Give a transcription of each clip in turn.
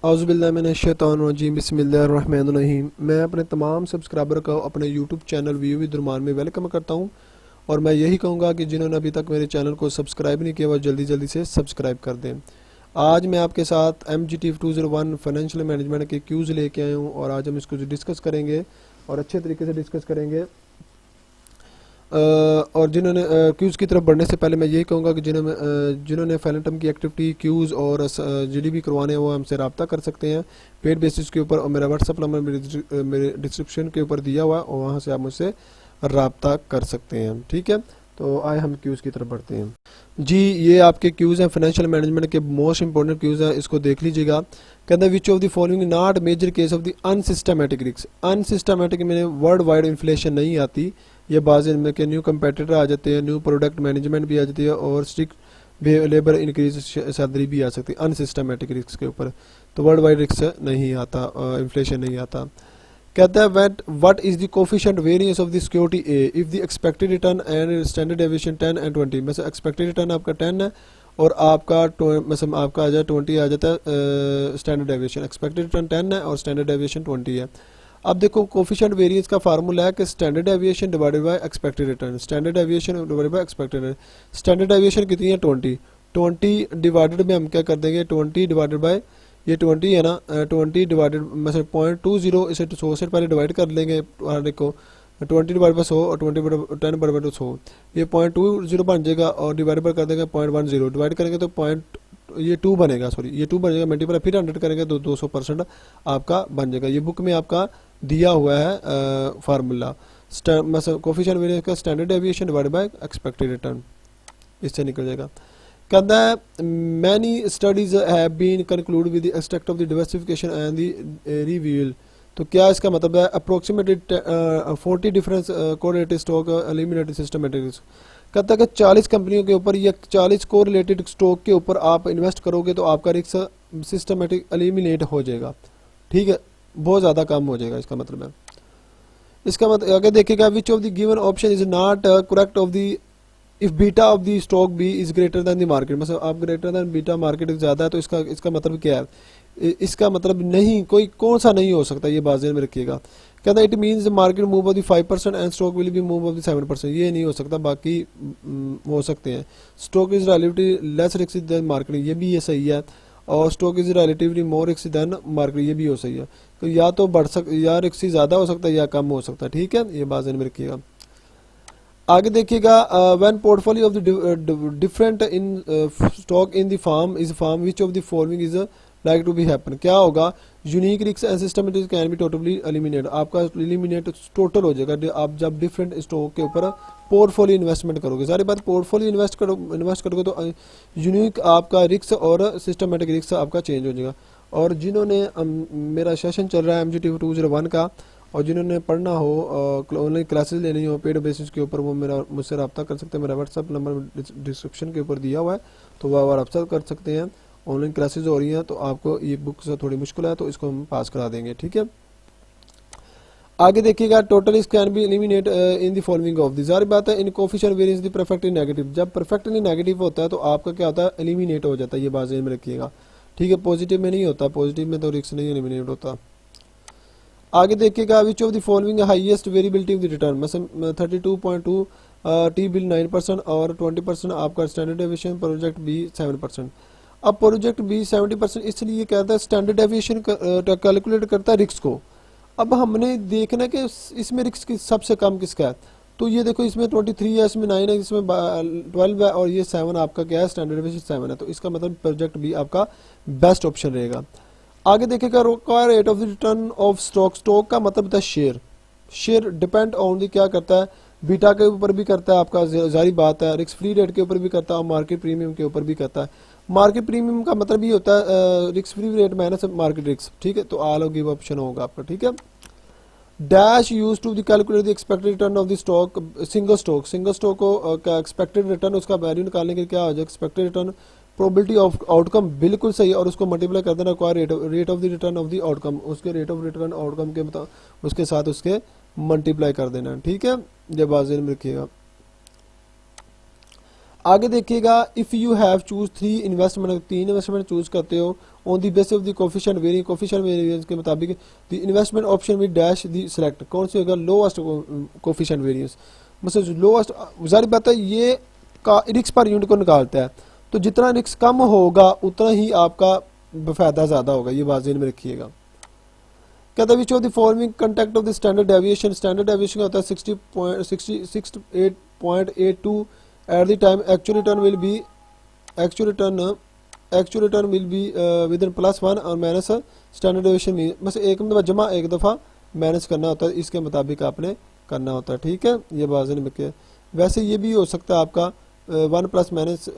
औज़ुबिल्लाहिमिनश्शैतानिर्रजीम बिस्मिल्लाहिर्रहमानिर्रहीम। मैं अपने तमाम सब्सक्राइबर को अपने यूट्यूब चैनल व्यू विद रुमान में वेलकम करता हूं और मैं यही कहूँगा कि जिन्होंने अभी तक मेरे चैनल को सब्सक्राइब नहीं किया वह जल्दी जल्दी से सब्सक्राइब कर दें। आज मैं आपके साथ MGT201 फाइनेंशियल मैनेजमेंट के क्यूज़ लेके आया हूँ और आज हम इसको डिस्कस करेंगे और अच्छे तरीके से डिस्कस करेंगे। और जिन्होंने क्यूज़ की तरफ बढ़ने से पहले मैं यही कहूँगा कि जिन्होंने फैलेंटम की एक्टिविटी क्यूज़ और GDP करवाने हैं वो हमसे रब्ता कर सकते हैं पेड बेसिस के ऊपर, और मेरा व्हाट्सअप नंबर मेरे डिस्क्रिप्शन के ऊपर दिया हुआ है और वहाँ से आप मुझसे रब्ता कर सकते हैं। ठीक है, तो आए हम क्यूज़ की तरफ बढ़ते हैं। जी, ये आपके क्यूज़ हैं, फाइनेंशियल मैनेजमेंट के मोस्ट इंपॉर्टेंट क्यूज़ हैं, इसको देख लीजिएगा। कहते हैं which of the following not major case of the unsystematic risk. Unsystematic में वर्ल्ड वाइड इन्फ्लेशन नहीं आती, ये बाज़ इनमें के न्यू कंपेटिटर आ जाते हैं, न्यू प्रोडक्ट मैनेजमेंट भी आ जाती है और स्ट्रिक्ट लेबर इंक्रीज सैलरी भी आ सकती है अनसिस्टमेटिक रिस्क के ऊपर। तो वर्ल्ड वाइड रिस्क नहीं आता, इन्फ्लेशन नहीं आता। कहता है what is the coefficient variance of the security A if the expected return and standard deviation 10 and 20। मतलब एक्सपेक्टेड रिटर्न आपका 10 है और आपका मतलब आपका आ जाए 20 आ जाता है स्टैंडर्ड डेविएशन। एक्सपेक्टेड रिटर्न 10 है और स्टैंडर्ड डेविएशन 20 है। अब देखो कोफिशिएंट वेरिएंस का फार्मूला है कि standard deviation divided by expected return. Standard deviation divided by expected return. Standard deviation कितनी है? 20 डिवाइडेड में हम क्या कर देंगे? 20 डिवाइडेड बाय ये 20 है ना, 20 डिवाइडेड मतलब 0.20 इसे 100 से पहले डिवाइड कर लेंगे। देखो 20 डिवाइड बाय 100 और 10 डिवाइड बाय 100, ये 0.20 बन जाएगा और डिवाइड बाय कर देंगे 0.10। डिवाइड करेंगे तो ये 2 बनेगा, सॉरी ये 2 बनेगा, मल्टीप्लाई फिर 100 करेंगे तो 200% आपका बन जाएगा। ये बुक में आपका दिया हुआ है फार्मूला। मतलब कोफिशिएंट वेरिएंस का standard deviation divided by expected return, इससे निकल जाएगा। कहता है many studies have been concluded with the extract of the diversification and the reveal. तो क्या इसका मतलब है? Approximately 40 difference correlated stock eliminated systematic risk. कहता है कि 40 कंपनियों के ऊपर या 40 को रिलेटेड स्टॉक के ऊपर आप इन्वेस्ट करोगे तो आपका रिस्क सिस्टमेटिक एलिमिनेट हो जाएगा। ठीक है, बहुत ज़्यादा कम हो जाएगा, इसका मतलब है। इसका मतलब आगे देखिएगा which of the given option is not correct of the if beta of the stock B is greater than the market. मतलब आप ग्रेटर दैन बीटा मार्केट ज़्यादा है तो इसका मतलब क्या है? इसका मतलब नहीं, कोई कौन सा नहीं हो सकता, ये बात में रखिएगा। कहता है it means market move of the 5% and stock will be move of the 7%। ये नहीं हो सकता, बाकी हो सकते हैं। Stock is relatively less risk than market, ये भी ये सही है। और stock is relatively more risk than market, ये भी हो सही है। तो या तो बढ़ सक या रिस्क ज़्यादा हो सकता है या कम हो सकता है। ठीक है, ये बात में रखिएगा। आगे देखिएगा when portfolio of the different in stock in the farm is farm which of the following is like to be happen. क्या होगा? Unique risk and systematic can be totally eliminate. आपका एलिमिनेट टोटल हो जाएगा आप जब different stock के ऊपर portfolio investment करोगे। सारी बात पोर्टफोलियो इन्वेस्ट करोगे तो यूनिक आपका रिस्क और सिस्टमेटिक रिस्क आपका चेंज हो जाएगा। और जिन्होंने मेरा सेशन चल रहा है MGT201 का और जिन्होंने पढ़ना हो ऑनलाइन क्लासेस लेनी हो पेड बेसिस के ऊपर, वो मुझसे रब्ता कर सकते हैं। मेरा व्हाट्सअप नंबर डिस्क्रिप्शन के ऊपर दिया हुआ है, तो वह रब्ता कर सकते हैं। ऑनलाइन क्लासेस हो रही हैं तो आपको ये बुक से थोड़ी मुश्किल है तो इसको हम पास करा देंगे। ठीक है, आगे देखिएगा total risk can be eliminate in the following of the. जारी बात है in coefficient variance the perfectly negative. जब परफेक्टली नेगेटिव होता है तो आपका क्या होता है? एलिमिनेट हो जाता है, ये बात में रखिएगा। ठीक है, पॉजिटिव में नहीं होता, पॉजिटिव में तो रिस्क नहीं एलिमिनेट होता। आगे देखिएगा which of the following highest variability of the return. मतलब 32.2 टी बिल 9% और 20% आपका स्टैंडर्ड डेविएशन, प्रोजेक्ट बी 7%। अब प्रोजेक्ट बी 70% इसलिए कहता है स्टैंडर्ड डेविएशन कैलकुलेट करता है रिस्क को। अब हमने देखना कि इसमें रिस्क सबसे कम किसका है। तो ये देखो इसमें 23 है, इसमें 9 है, इसमें 12 है और ये 7 आपका क्या है? स्टैंडर्ड डेविएशन 7 है। तो इसका मतलब प्रोजेक्ट बी आपका बेस्ट ऑप्शन रहेगा। आगे देखिएगा require rate of the return of stock. Stock का मतलब होता है शेयर डिपेंड ऑन दी क्या करता है? बीटा के ऊपर भी करता है आपका, जारी बात है। रिस्क फ्री रेट के ऊपर भी करता है और मार्केट प्रीमियम के ऊपर भी करता है। मार्केट प्रीमियम का मतलब ये होता है risk free rate minus market risk. ठीक है, तो ऑल गिव ऑप्शन होगा आपका। ठीक है, dash use to calculate the expected return of the stock. Single stock को एक्सपेक्टेड रिटर्न उसका वैल्यू निकालने के लिए क्या हो जाए? Expected return probability of outcome, बिल्कुल सही, और उसको मल्टीप्लाई कर देना rate of the return of the outcome, उसके रेट ऑफ रिटर्न आउटकम के उसके साथ उसके मल्टीप्लाई कर देना। ठीक है, ये बात में रखिएगा। आगे देखिएगा, if you have choose 3 investment, 3 investment choose करते हो on the basis of the coefficient variance के मुताबिक the investment option with dash the select, कौन सी होगा, लोएस्ट कोफिशिएंट वेरिएंस, मतलब लोएस्ट, जाहिर बात है ये का रिस्क पर यूनिट को निकालता है, तो जितना रिस्क कम होगा उतना ही आपका फायदा ज़्यादा होगा, ये बात ज़हन में रखिएगा। कहता है which of the following contact of the standard deviation, standard deviation होता है 68.82 at the time actual return will be within +1 और माइनस स्टैंडर्ड डेविएशन में, बस एक दफ़ा जमा एक दफ़ा माइनस करना होता है, इसके मुताबिक आपने करना होता है, ठीक है, ये बात में क्या। वैसे ये भी हो सकता है आपका 1 प्लस माइनस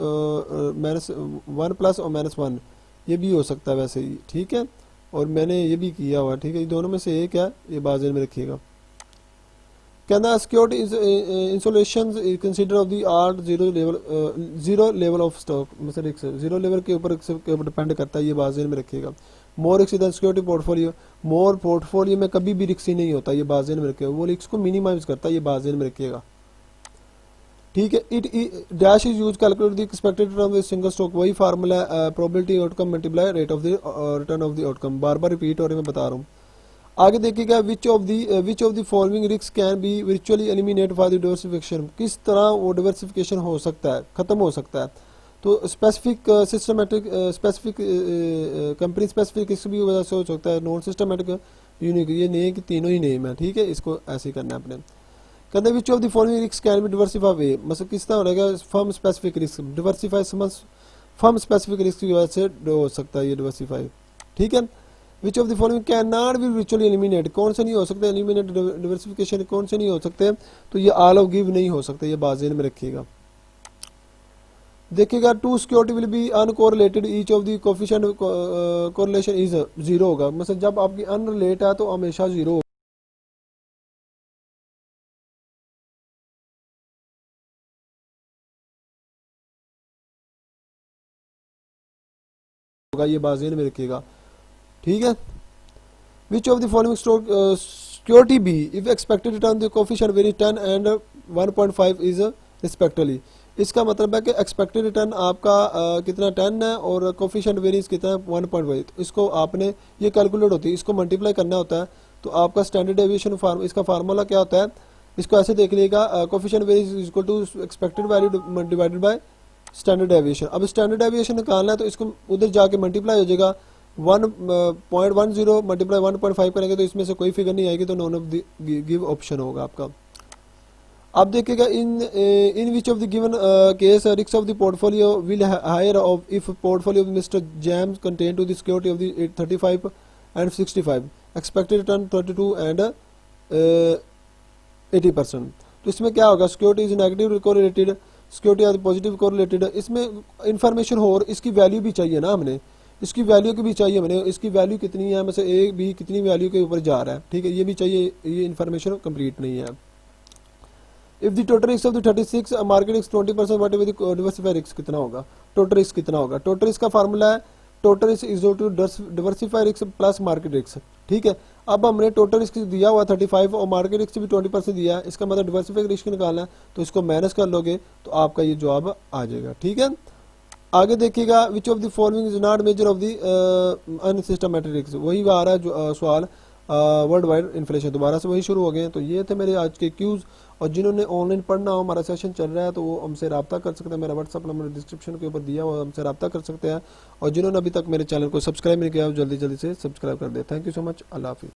माइनस 1 प्लस और -1, ये भी हो सकता है वैसे ही, ठीक है, और मैंने ये भी किया हुआ, ठीक है, ये दोनों में से एक है, ये बात में रखिएगा। कहना security insolation consider of the art zero level of stock, मतलब रिस्क जीरो लेवल के ऊपर डिपेंड करता है, ये बात में रखिएगा। More risk than security portfolio, more portfolio में कभी भी रिस्क ही नहीं होता, ये बात में रखिएगा, वो रिस्क को मिनिमाइज करता है, ये बात में रखिएगा, ठीक है। It dash is use calculate the expected return with single stock, वही formula probability outcome multiply rate of the return of the outcome, बार बार रिपीट हो रही मैं बता रहा हूँ। आगे देखिएगा, which of the following risk can be virtually eliminate for the diversification, किस तरह वो डिवर्सिफिकेशन हो सकता है, खत्म हो सकता है, तो specific systematic specific company specific risk भी वजह से हो सकता है, नॉन सिस्टमेटिक यूनिक, ये नहीं है कि तीनों ही नेम है, ठीक है, इसको ऐसे ही करना है अपने। कहते हैं which of the following risk can be diversify way, मतलब किस तरह रहेगा firm specific risk, diversify firm specific risk की वजह से हो सकता है ये डिवर्सिफाई, ठीक है। Which of the following can not be virtually eliminate, कौन से नहीं हो सकते एलिमिनेट डिवर्सिफिकेशन, कौन से नहीं हो सकते, तो ये ऑल ऑफ गिव नहीं हो सकते, ये बात ज़हन में रखिएगा। देखिएगा, two security will be uncorrelated, each of the coefficient correlation is 0 होगा, मतलब जब आपकी अनरिलेट है तो हमेशा 0 होगा, ये बात ज़हन में रखिएगा, ठीक है। Which of the following security be if expected return the coefficient vary 10 and 1.5 is respectively, इसका मतलब है कि एक्सपेक्टेड रिटर्न आपका कितना 10 है और कोफिशिएंट वेरीज कितना है 1.5, तो इसको आपने ये कैलकुलेट होती है, इसको मल्टीप्लाई करना होता है, तो आपका स्टैंडर्ड डेविएशन इसका फार्मूला क्या होता है, इसको ऐसे देख लीजिएगा, coefficient varies is equal to expected value divided by standard deviation. अब स्टैंडर्ड डेविएशन निकालना है तो इसको उधर जाके मल्टीप्लाई हो जाएगा, 1.10 मल्टीप्लाई 1.5 करेंगे तो इसमें से कोई फिगर नहीं आएगी, तो none of the give option होगा आपका। अब देखिएगा, in which of the given case risk of the portfolio will higher of if portfolio of Mister James contain to the security of the 35 and 65, expected return 32 and 80%, तो इसमें क्या होगा, security is negative correlated, security are positive correlated, इसमें information हो और इसकी value भी चाहिए ना, हमने इसकी वैल्यू की भी चाहिए, मैंने इसकी वैल्यू कितनी है, मतलब ए बी कितनी वैल्यू के ऊपर जा रहा है, ठीक है, ये भी चाहिए, ये इन्फॉर्मेशन कंप्लीट नहीं है। If the total risk of the 36 market risk 20%, what is the diversify risk कितना होगा, टोटल रिस्क कितना होगा, टोटल रिस्क का फार्मूला है total risk is to diversify risk plus market risk, ठीक है। अब हमने टोटल रिस्क दिया हुआ 35 और मार्केट रिस्क भी 20% दिया है, इसका मतलब डिवर्सिफाई रिस्क निकालना है, तो इसको माइनस कर लोगे तो आपका ये जवाब आ जाएगा, ठीक है। आगे देखिएगा, which of the following is not measure of the unsystematic risk, वही आ रहा है जो सवाल वर्ल्ड वाइड इन्फ्लेशन, दोबारा से वही शुरू हो गए हैं। तो ये थे मेरे आज के क्यूज़, और जिन्होंने ऑनलाइन पढ़ना हो, हमारा सेशन चल रहा है, तो वो हमसे रब्ता कर सकते हैं, मेरा व्हाट्सअप नंबर डिस्क्रिप्शन के ऊपर दिया हुआ, हमसे रब्ता कर सकते हैं। और जिन्होंने अभी तक मेरे चैनल को सब्सक्राइब नहीं किया, जल्दी जल्दी से सब्सक्राइब कर दे। थैंक यू सो मच, अल्लाह हाफिज़।